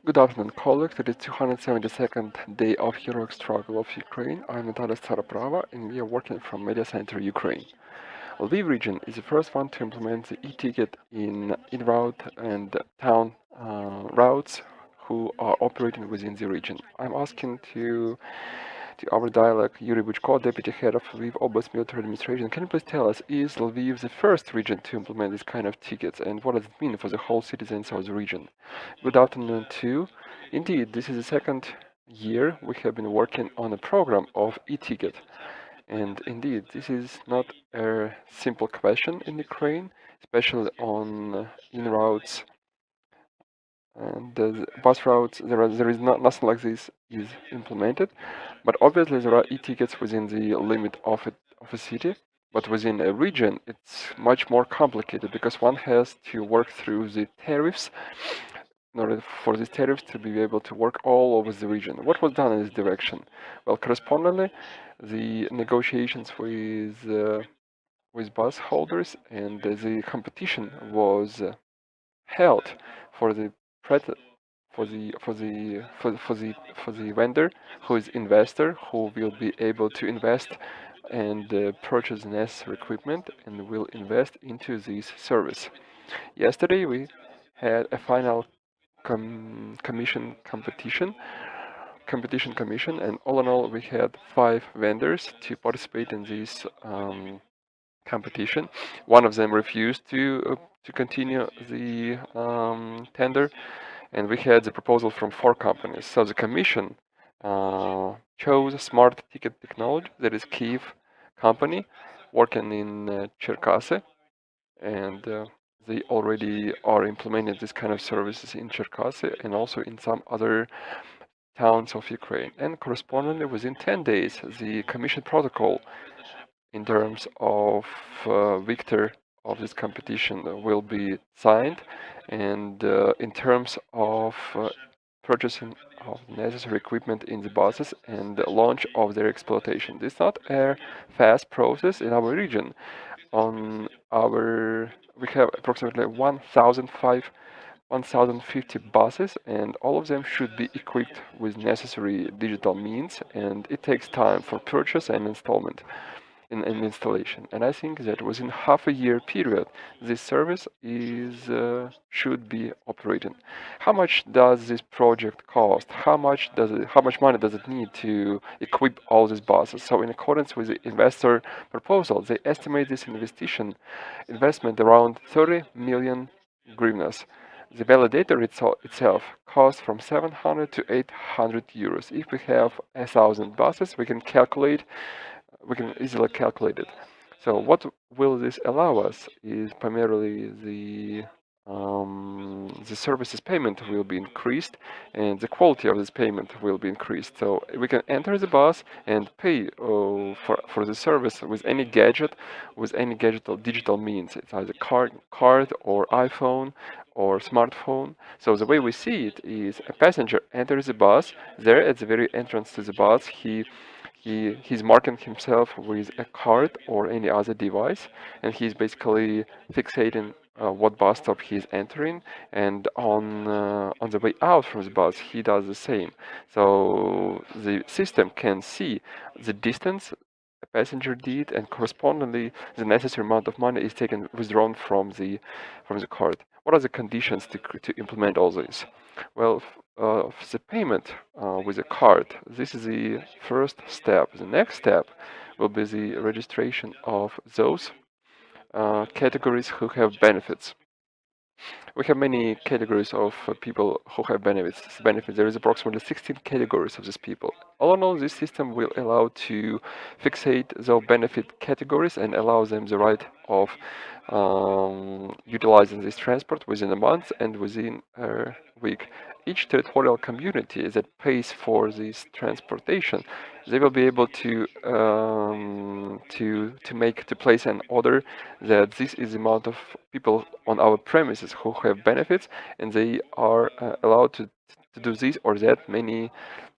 Good afternoon, colleagues. It is 272nd day of heroic struggle of Ukraine. I'm Natalia Staroprava, and we are working from Mediacentru Ukraine. Lviv region is the first one to implement the e-ticket in route and town routes who are operating within the region. I'm asking to our dialogue Yuriy Buchko, Deputy Head of Lviv Oblast Military Administration. Can you please tell us, is Lviv the first region to implement this kind of tickets, and what does it mean for the whole citizens of the region? Good afternoon, too. Indeed, this is the second year we have been working on a program of e-ticket. And indeed, this is not a simple question in Ukraine, especially on in routes and the bus routes. There is not nothing like this is implemented, but obviously there are e-tickets within the limit of a city. But within a region, it's much more complicated because one has to work through the tariffs in order for these tariffs to be able to work all over the region. What was done in this direction? Well, correspondingly, the negotiations with bus holders and the competition was held for the pret- for the vendor who is investor who will be able to invest and purchase the necessary equipment and will invest into this service. Yesterday we had a final commission competition commission, and all in all we had 5 vendors to participate in this competition. One of them refused to continue the tender, and we had the proposal from 4 companies. So the commission chose Smart-Ticket Technology, that is Kyiv company, working in Cherkasy, and they already are implementing this kind of services in Cherkasy and also in some other towns of Ukraine. And correspondingly, within 10 days, the commission protocol in terms of victor of this competition will be signed, and in terms of purchasing of necessary equipment in the buses and the launch of their exploitation. This is not a fast process in our region. We have approximately 1,050 buses, and all of them should be equipped with necessary digital means, and it takes time for purchase and installment in installation. And I think that within half a year period, this service should be operating. How much does this project cost? How much money does it need to equip all these buses? So in accordance with the investor proposal, they estimate this investment around 30 million hryvnias. The validator itself costs from 700 to 800 euros. If we have 1,000 buses, we can easily calculate it. So what will this allow us is primarily the services payment will be increased, and the quality of this payment will be increased. So we can enter the bus and pay for the service with any gadget or digital means. It's either card or iPhone or smartphone. So the way we see it is a passenger enters the bus. There at the very entrance to the bus, he's marking himself with a card or any other device, and he's basically fixating what bus stop he's entering, and on the way out from the bus he does the same. So the system can see the distance a passenger did, and correspondingly the necessary amount of money is withdrawn from the card. What are the conditions to implement all this? Well, the payment with a card, this is the first step. The next step will be the registration of those categories who have benefits. We have many categories of people who have benefits. There is approximately 16 categories of these people. All in all, this system will allow to fixate those benefit categories and allow them the right of utilizing this transport within a month and within a week. Each territorial community that pays for this transportation, they will be able to place an order that this is the amount of people on our premises who have benefits, and they are allowed to do this or that many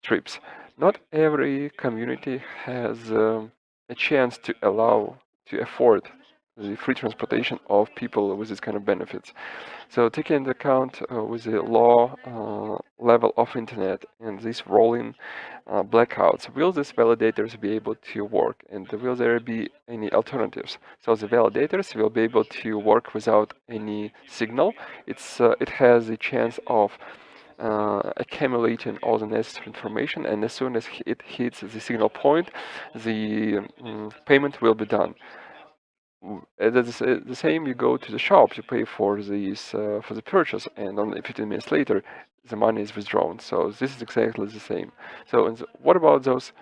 trips. Not every community has a chance to afford the free transportation of people with this kind of benefits. So taking into account with the low level of internet and these rolling blackouts, will these validators be able to work, and will there be any alternatives? So the validators will be able to work without any signal. It has the chance of accumulating all the necessary information, and as soon as it hits the signal point, the payment will be done. That's the same. You go to the shop, you pay for the purchase, and only 15 minutes later, the money is withdrawn. So this is exactly the same. So, what about those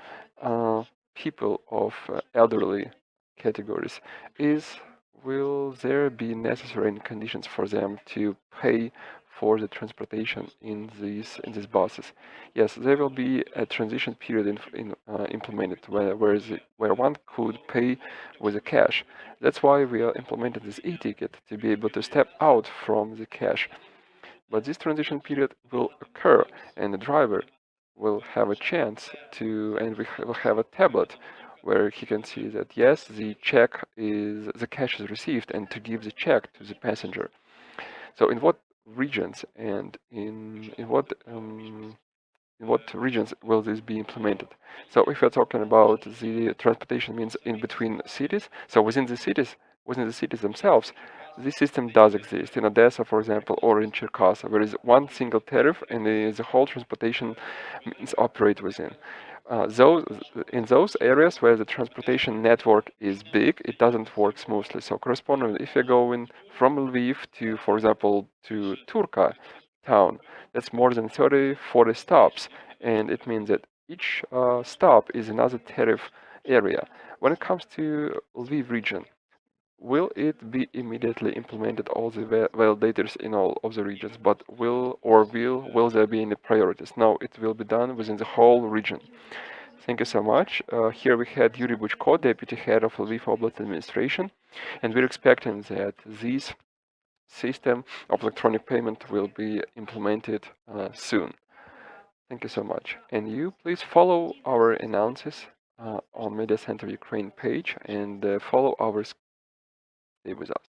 people of elderly categories? Will there be necessary conditions for them to pay for the transportation in these buses? Yes, there will be a transition period implemented where one could pay with a cash. That's why we are implementing this e-ticket, to be able to step out from the cash. But this transition period will occur, and the driver will have a chance to, and we will have a tablet where he can see that yes, the cash is received, and to give the check to the passenger. So in what regions and in what regions will this be implemented? So if we're talking about the transportation means in between cities, so within the cities themselves, this system does exist. In Odessa, for example, or in Cherkasy, there is one single tariff, and the whole transportation means operate within. In those areas where the transportation network is big, it doesn't work smoothly. So correspondingly, if you're going from Lviv to, for example, to Turka town, that's more than 30, 40 stops, and it means that each stop is another tariff area. When it comes to Lviv region, will it be immediately implemented, all the validators in all of the regions? But will there be any priorities? No, it will be done within the whole region. Thank you so much. Here we had Yuriy Buchko, Deputy Head of Lviv Oblast Administration, and we're expecting that this system of electronic payment will be implemented soon. Thank you so much. And you please follow our announcements on Mediacentru Ukraine page, and follow our stay with us.